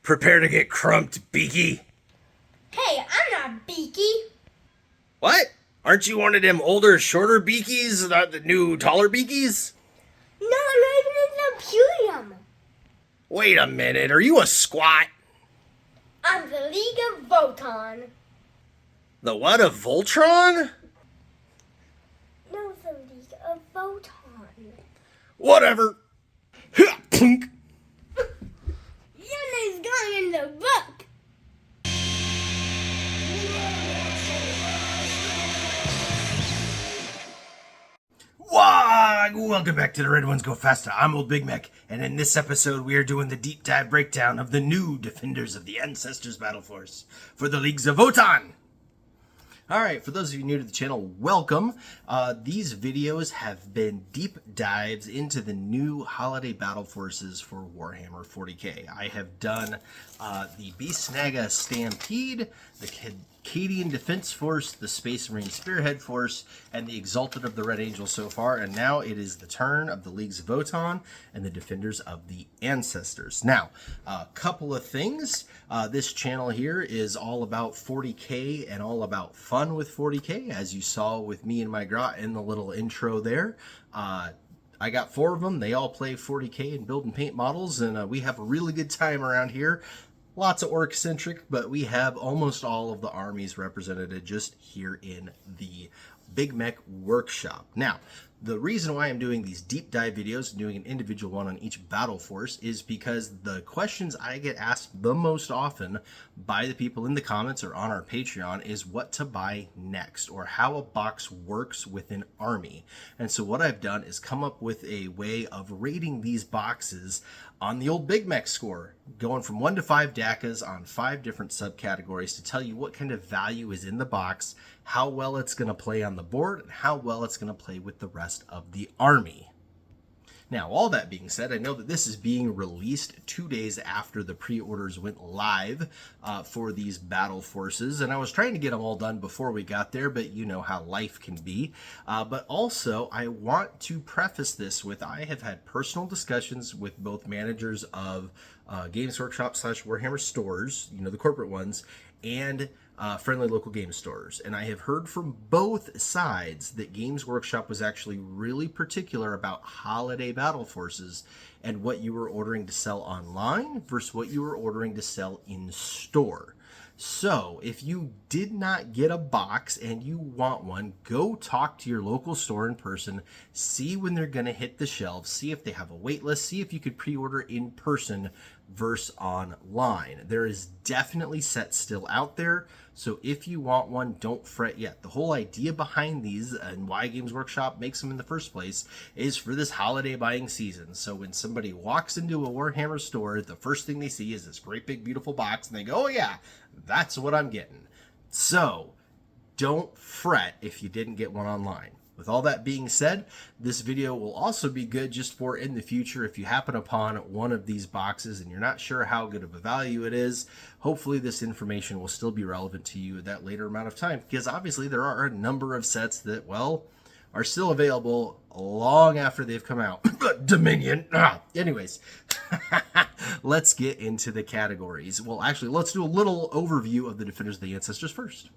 Prepare to get crumped, Beaky. Hey, I'm not Beaky. What? Aren't you one of them older, shorter Beakies, not the new, taller Beakies? No, I'm not even in the Imperium. Wait a minute, are you a squat? I'm the League of Votann. The what, of Voltron? No, the League of Votann. Whatever. Plunk. Your name's going in the book. Welcome back to the Red Ones Go Faster. I'm old Big Mek, and in this episode we are doing the deep dive breakdown of the new Defenders of the Ancestors Battleforce for the Leagues of Votann. Alright, for those of you new to the channel, welcome. These videos have been deep dives into the new holiday battle forces for Warhammer 40k. I have done the Beast Naga Stampede, the Cadian Defense Force, the Space Marine Spearhead Force, and the Exalted of the Red Angel so far, and now it is the turn of the Leagues of Votann and the Defenders of the Ancestors. Now, a couple of things. This channel here is all about 40k and all about fun with 40k, as you saw with me and my grot in the little intro there. I got 4 of them. They all play 40k and build and paint models, and we have a really good time around here. Lots of orc-centric, but we have almost all of the armies represented just here in the Big Mek workshop. Now, the reason why I'm doing these deep dive videos and doing an individual one on each battle force is because the questions I get asked the most often by the people in the comments or on our Patreon is what to buy next, or how a box works with an army. And so what I've done is come up with a way of rating these boxes on the old Big Mek score, going from 1 to 5 Dakkas on 5 different subcategories to tell you what kind of value is in the box, how well it's going to play on the board, and how well it's going to play with the rest of the army. Now, all that being said, I know that this is being released 2 days after the pre-orders went live for these battle forces, and I was trying to get them all done before we got there, but you know how life can be. But also, I want to preface this with, I have had personal discussions with both managers of Games Workshop / Warhammer stores, you know, the corporate ones, and friendly local game stores. And I have heard from both sides that Games Workshop was actually really particular about holiday battle forces and what you were ordering to sell online versus what you were ordering to sell in store. So if you did not get a box and you want one, go talk to your local store in person, see when they're going to hit the shelves, see if they have a wait list, see if you could pre-order in person versus online. There is definitely sets still out there, so if you want one, don't fret yet. The whole idea behind these and why Games Workshop makes them in the first place is for this holiday buying season. So when somebody walks into a Warhammer store, the first thing they see is this great big beautiful box and they go, oh yeah, that's what I'm getting. So don't fret if you didn't get one online. With all that being said, this video will also be good just for in the future if you happen upon one of these boxes and you're not sure how good of a value it is. Hopefully this information will still be relevant to you at that later amount of time, because obviously there are a number of sets that, well, are still available long after they've come out. Dominion. Anyways, let's get into the categories. Well, actually, let's do a little overview of the Defenders of the Ancestors first.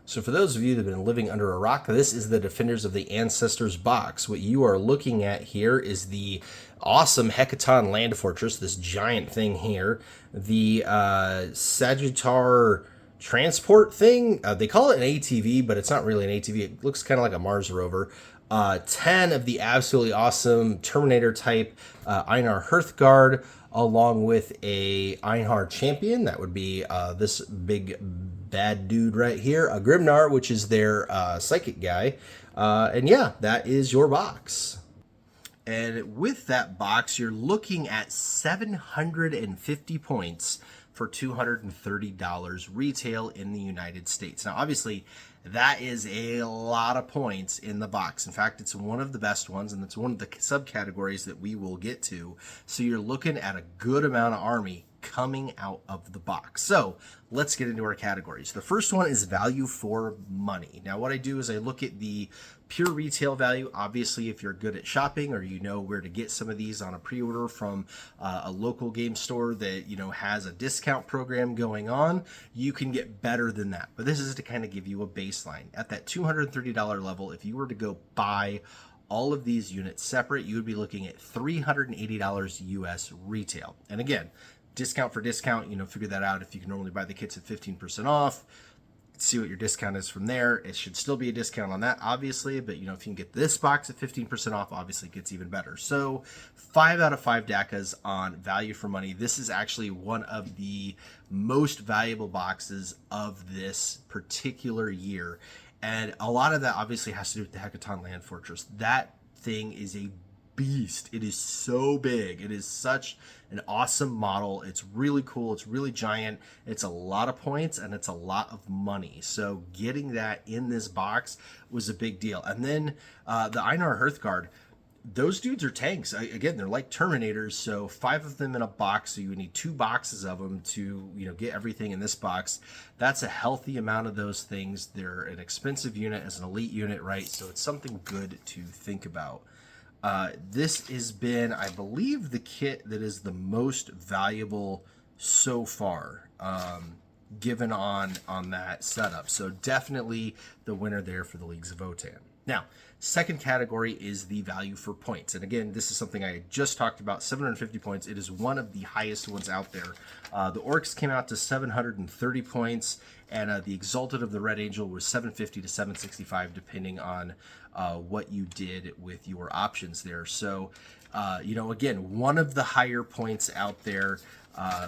So for those of you that have been living under a rock, this is the Defenders of the Ancestors box. What you are looking at here is the awesome Hecaton Land Fortress, this giant thing here. The Sagittar transport thing, they call it an ATV, but it's not really an ATV. It looks kind of like a Mars rover. 10 of the absolutely awesome Terminator type Einar Hearthguard, along with a Einhar champion. That would be this big bad dude right here, a Grimnar, which is their psychic guy. And yeah, that is your box. And with that box, you're looking at 750 points for $230 retail in the United States. Now, obviously, that is a lot of points in the box. In fact, it's one of the best ones, and it's one of the subcategories that we will get to. So you're looking at a good amount of army coming out of the box. So let's get into our categories. The first one is value for money. Now what I do is I look at the pure retail value. Obviously, if you're good at shopping or you know where to get some of these on a pre-order from a local game store that has a discount program going on, you can get better than that. But this is to kind of give you a baseline. At that $230 level, if you were to go buy all of these units separate, you would be looking at $380 US retail. And again, discount for discount, figure that out. If you can normally buy the kits at 15% off, see what your discount is from there. It should still be a discount on that, obviously, but if you can get this box at 15% off, obviously it gets even better. So 5 out of 5 Dakkas on value for money. This is actually one of the most valuable boxes of this particular year. And a lot of that obviously has to do with the Hekaton Land Fortress. That thing is a beast. It is so big. It is such an awesome model. It's really cool. It's really giant. It's a lot of points and it's a lot of money. So getting that in this box was a big deal. And then the Einar Hearthguard, those dudes are tanks. Again, they're like Terminators. So 5 of them in a box. So you would need 2 boxes of them to get everything in this box. That's a healthy amount of those things. They're an expensive unit as an elite unit, right? So it's something good to think about. This has been, I believe, the kit that is the most valuable so far, given on that setup. So definitely the winner there for the Leagues of Votann. Now, second category is the value for points. And again, this is something I just talked about, 750 points. It is one of the highest ones out there. The Orcs came out to 730 points, and the Exalted of the Red Angel was 750 to 765, depending on what you did with your options there. So, again, one of the higher points out there.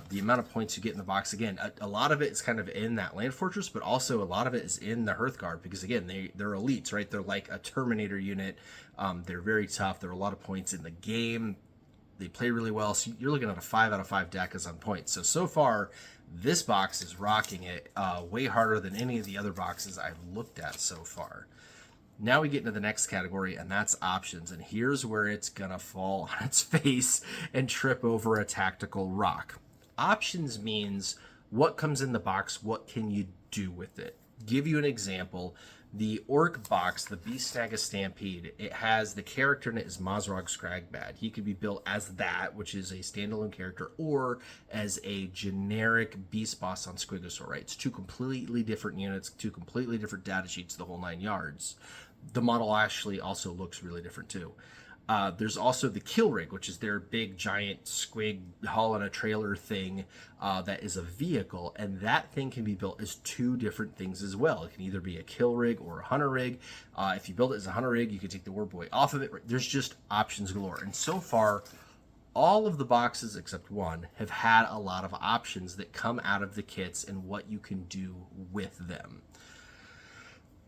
The amount of points you get in the box, again, a lot of it is kind of in that Land Fortress, but also a lot of it is in the Hearthguard, because again, they're elites, right? They're like a Terminator unit. They're very tough. There are a lot of points in the game. They play really well. So you're looking at a 5 out of 5 Dakkas on points. So far, this box is rocking it way harder than any of the other boxes I've looked at so far. Now we get into the next category, and that's options. And here's where it's going to fall on its face and trip over a tactical rock. Options means what comes in the box, what can you do with it? Give you an example. The Orc box, the Beastnaga Stampede, it has the character in it is Mazrog Scragbad. He could be built as that, which is a standalone character, or as a generic beast boss on Squigosaur, right? It's 2 completely different units, 2 completely different data sheets, the whole 9 yards. The model actually also looks really different too. There's also the Kill Rig, which is their big giant squig haul on a trailer thing that is a vehicle, and that thing can be built as 2 different things as well. It can either be a Kill Rig or a Hunter Rig. If you build it as a Hunter Rig, you can take the War Boy off of it. There's just options galore. And so far, all of the boxes except one have had a lot of options that come out of the kits and what you can do with them.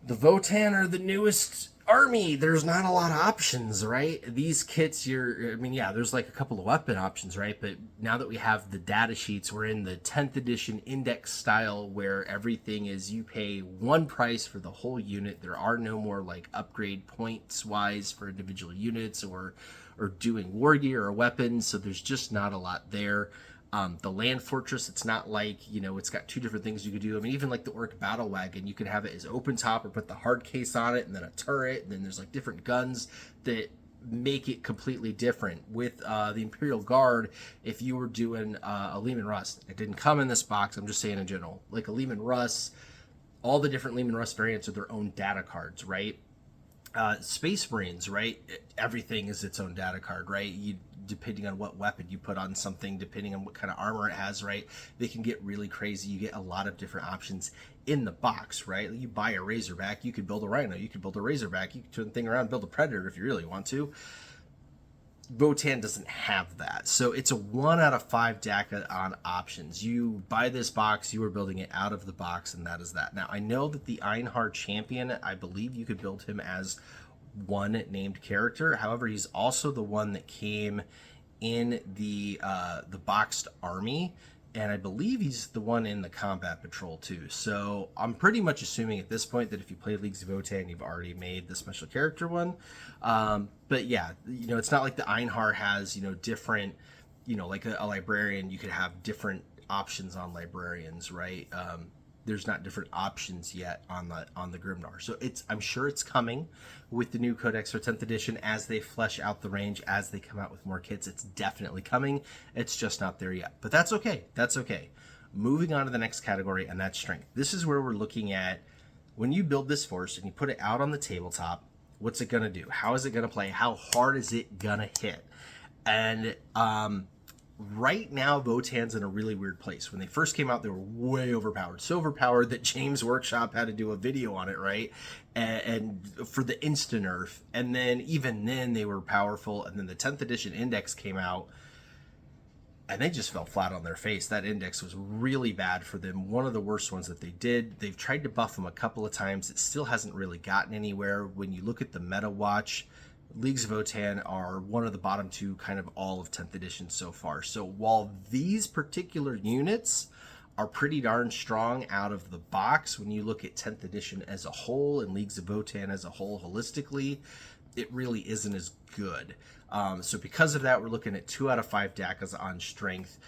The Votann are the newest army. There's not a lot of options, right? These kits, there's like a couple of weapon options, right? But now that we have the data sheets, we're in the 10th edition index style where everything is you pay one price for the whole unit. There are no more like upgrade points wise for individual units or doing war gear or weapons. So there's just not a lot there. The Land Fortress, it's not like, it's got 2 different things you could do. I mean, even like the Orc Battle Wagon, you could have it as open top or put the hard case on it and then a turret. And then there's like different guns that make it completely different. With the Imperial Guard, if you were doing a Leman Russ, it didn't come in this box, I'm just saying in general. Like a Leman Russ, all the different Leman Russ variants are their own data cards, right? Space Marines, right? Everything is its own data card, right? Depending on what weapon you put on something, depending on what kind of armor it has, right? They can get really crazy. You get a lot of different options in the box, right? You buy a Razorback, you could build a Rhino, you could build a Razorback, you could turn the thing around and build a Predator if you really want to. Votann doesn't have that. So it's a 1 out of 5 Dakka on options. You buy this box, you are building it out of the box, and that is that. Now, I know that the Einhar Champion, I believe you could build him as one named character. However, he's also the one that came in the boxed army, and I believe he's the one in the combat patrol too. So I'm pretty much assuming at this point that if you play Leagues of Votann, you've already made the special character one. But yeah, it's not like the Einhar has different you know, like a librarian, you could have different options on librarians, right? There's not different options yet on the Grimnar. So I'm sure it's coming with the new Codex for 10th edition as they flesh out the range, as they come out with more kits. It's definitely coming. It's just not there yet. But that's okay. That's okay. Moving on to the next category, and that's strength. This is where we're looking at when you build this force and you put it out on the tabletop, what's it going to do? How is it going to play? How hard is it going to hit? And right now, Votann's in a really weird place. When they first came out, they were way overpowered. So overpowered that James Workshop had to do a video on it, right? And for the instant nerf. And then even then, they were powerful. And then the 10th edition index came out, and they just fell flat on their face. That index was really bad for them. One of the worst ones that they did. They've tried to buff them a couple of times. It still hasn't really gotten anywhere. When you look at the meta watch, Leagues of Votann are one of the bottom two kind of all of 10th edition so far. So while these particular units are pretty darn strong out of the box, when you look at 10th edition as a whole and Leagues of Votann as a whole holistically, it really isn't as good. So because of that, we're looking at 2 out of 5 Dakkas on strength.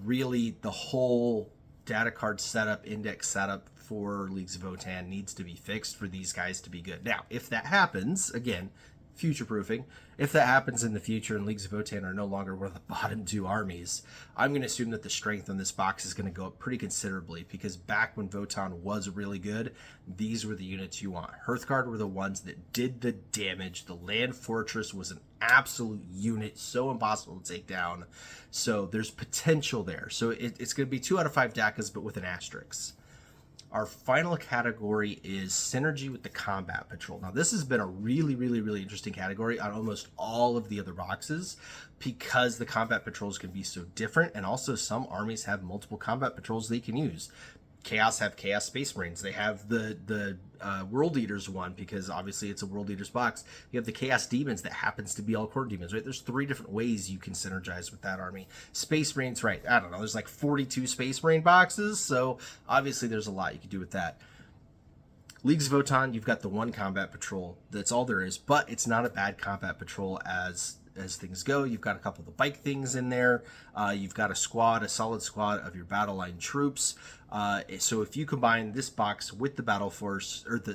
Really, the whole data card setup, index setup for Leagues of Votann needs to be fixed for these guys to be good. Now, if that happens, again, future-proofing, if that happens in the future and Leagues of Votann are no longer one of the bottom 2 armies, I'm going to assume that the strength on this box is going to go up pretty considerably, because back when Votann was really good, these were the units you want. Hearthguard were the ones that did the damage. The Land Fortress was an absolute unit, so impossible to take down. So there's potential there. So it's going to be 2 out of 5 Dakkas, but with an asterisk. Our final category is synergy with the combat patrol. Now, this has been a really, really, really interesting category on almost all of the other boxes, because the combat patrols can be so different, and also some armies have multiple combat patrols they can use. Chaos have Chaos Space Marines. They have the World Eaters one, because obviously it's a World Eaters box. You have the Chaos Demons that happens to be all Core Demons, right? There's 3 different ways you can synergize with that army. Space Marines, right? I don't know. There's like 42 Space Marine boxes, so obviously there's a lot you can do with that. Leagues of Votann, you've got the 1 combat patrol. That's all there is, but it's not a bad combat patrol as things go. You've got a couple of the bike things in there. You've got a solid squad of your battle line troops. So if you combine this box with the Battle Force with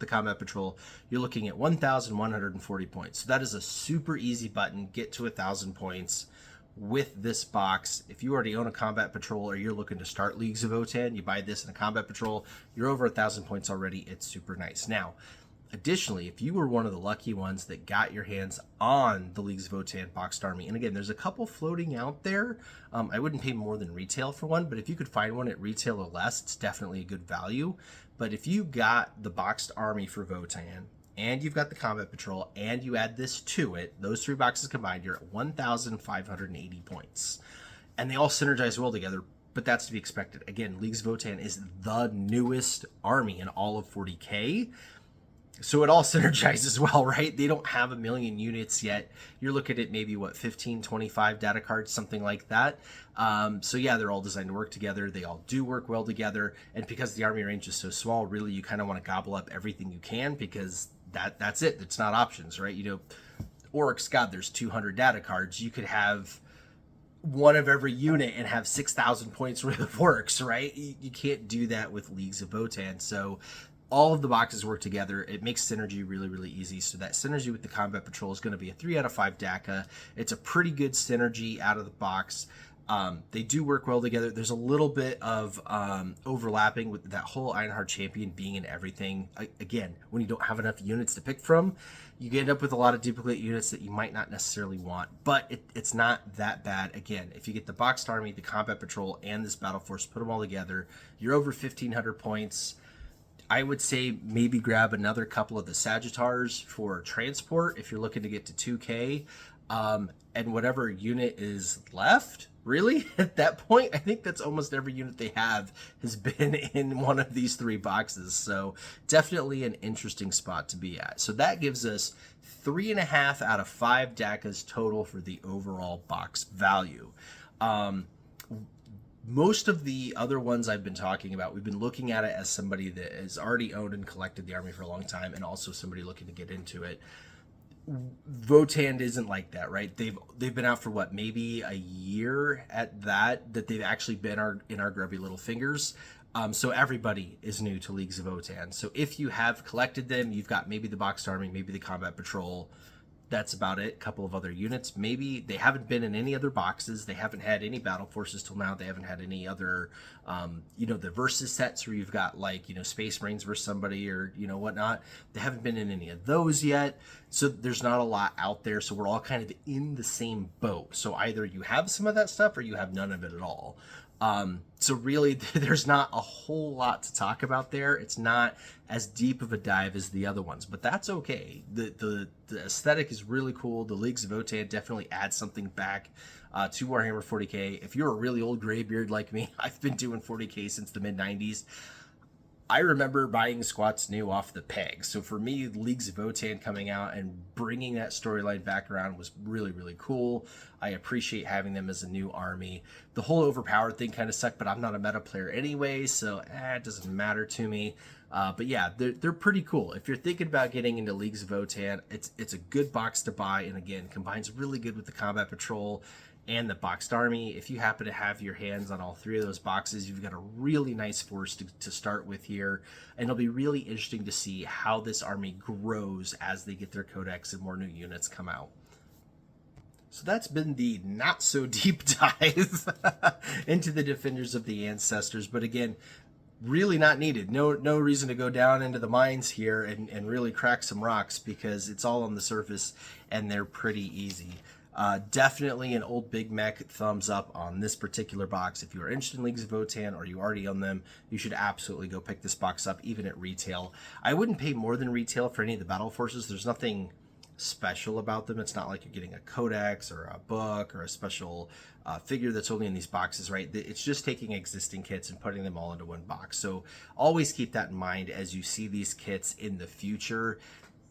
the Combat Patrol, you're looking at 1,140 points. So that is a super easy button. Get to 1,000 points with this box. If you already own a Combat Patrol or you're looking to start Leagues of Votann, you buy this in a Combat Patrol, you're over 1,000 points already. It's super nice. Now, additionally, if you were one of the lucky ones that got your hands on the Leagues of Votann boxed army, and again, there's a couple floating out there. I wouldn't pay more than retail for one, but if you could find one at retail or less, it's definitely a good value. But if you got the boxed army for Votann, and you've got the Combat Patrol, and you add this to it, those 3 boxes combined, you're at 1,580 points. And they all synergize well together, but that's to be expected. Again, Leagues of Votann is the newest army in all of 40K. So it all synergizes well, right? They don't have a million units yet. You're looking at maybe, 15, 25 data cards, something like that. So yeah, they're all designed to work together. They all do work well together. And because the army range is so small, really, you kind of want to gobble up everything you can, because that's it. It's not options, right? You know, Orcs, God, there's 200 data cards. You could have one of every unit and have 6,000 points worth of Orcs, right? You can't do that with Leagues of Votann. So all of the boxes work together. It makes synergy really, really easy. So that synergy with the Combat Patrol is going to be a 3 out of 5 Dakka. It's a pretty good synergy out of the box. They do work well together. There's a little bit of overlapping with that whole Ironheart Champion being in everything. Again, when you don't have enough units to pick from, you end up with a lot of duplicate units that you might not necessarily want. But it's not that bad. Again, if you get the boxed army, the Combat Patrol, and this Battle Force, put them all together, you're over 1,500 points. I would say maybe grab another couple of the Sagittars for transport if you're looking to get to 2K. And whatever unit is left, really, at that point, I think that's almost every unit they have has been in one of these 3 boxes. So definitely an interesting spot to be at. So that gives us 3.5 out of 5 Dakkas total for the overall box value. Most of the other ones I've been talking about, we've been looking at it as somebody that has already owned and collected the army for a long time, and also somebody looking to get into it. Votann isn't like that, right? They've been out for what, maybe a year at that they've actually been in our grubby little fingers. So everybody is new to Leagues of Votann. So if you have collected them, you've got maybe the Boxed Army, maybe the Combat Patrol. That's about it. A couple of other units. Maybe they haven't been in any other boxes. They haven't had any battle forces till now. They haven't had any other, the versus sets where you've got like, Space Marines versus somebody or, whatnot. They haven't been in any of those yet. So there's not a lot out there. So we're all kind of in the same boat. So either you have some of that stuff or you have none of it at all. So really, there's not a whole lot to talk about there. It's not as deep of a dive as the other ones, but that's okay. The aesthetic is really cool. The Leagues of Votann definitely add something back to Warhammer 40k. If you're a really old graybeard like me, I've been doing 40k since the mid-90s. I remember buying Squats New off the peg. So for me, Leagues of Votann coming out and bringing that storyline back around was really, really cool. I appreciate having them as a new army. The whole overpowered thing kind of sucked, but I'm not a meta player anyway, so it doesn't matter to me. But yeah, they're pretty cool. If you're thinking about getting into Leagues of Votann, it's a good box to buy, and again, combines really good with the Combat Patrol and the Boxed Army. If you happen to have your hands on all three of those boxes, you've got a really nice force to start with here, and it'll be really interesting to see how this army grows as they get their codex and more new units come out. So that's been the not so deep dive into the Defenders of the Ancestors, but again, really not needed. No reason to go down into the mines here and really crack some rocks, because it's all on the surface and they're pretty easy. Definitely an old Big Mek thumbs up on this particular box. If you are interested in Leagues of Votann or you already own them, you should absolutely go pick this box up, even at retail. I wouldn't pay more than retail for any of the battle forces. There's nothing special about them. It's not like you're getting a codex or a book or a special figure that's only in these boxes, right? It's just taking existing kits and putting them all into one box. So always keep that in mind as you see these kits in the future.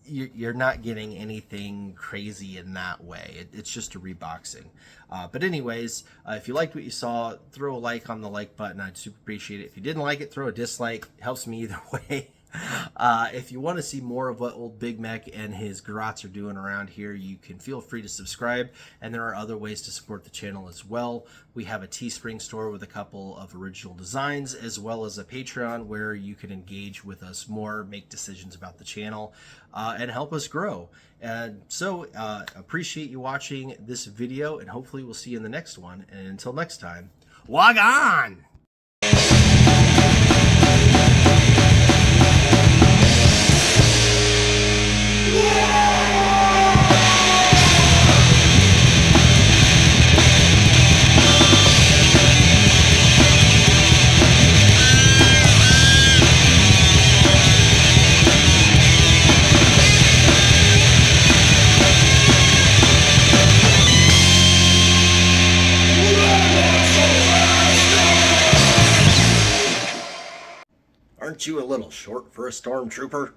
You're not getting anything crazy in that way. It's just a reboxing. But anyways, if you liked what you saw, throw a like on the like button. I'd super appreciate it. If you didn't like it, throw a dislike. It helps me either way. If you want to see more of what old Big Mek and his garrots are doing around here, you can feel free to subscribe, and there are other ways to support the channel as well. We have a Teespring store with a couple of original designs, as well as a Patreon where you can engage with us more, make decisions about the channel, and help us grow. And so appreciate you watching this video, and hopefully we'll see you in the next one. And until next time, log on! Aren't you a little short for a stormtrooper?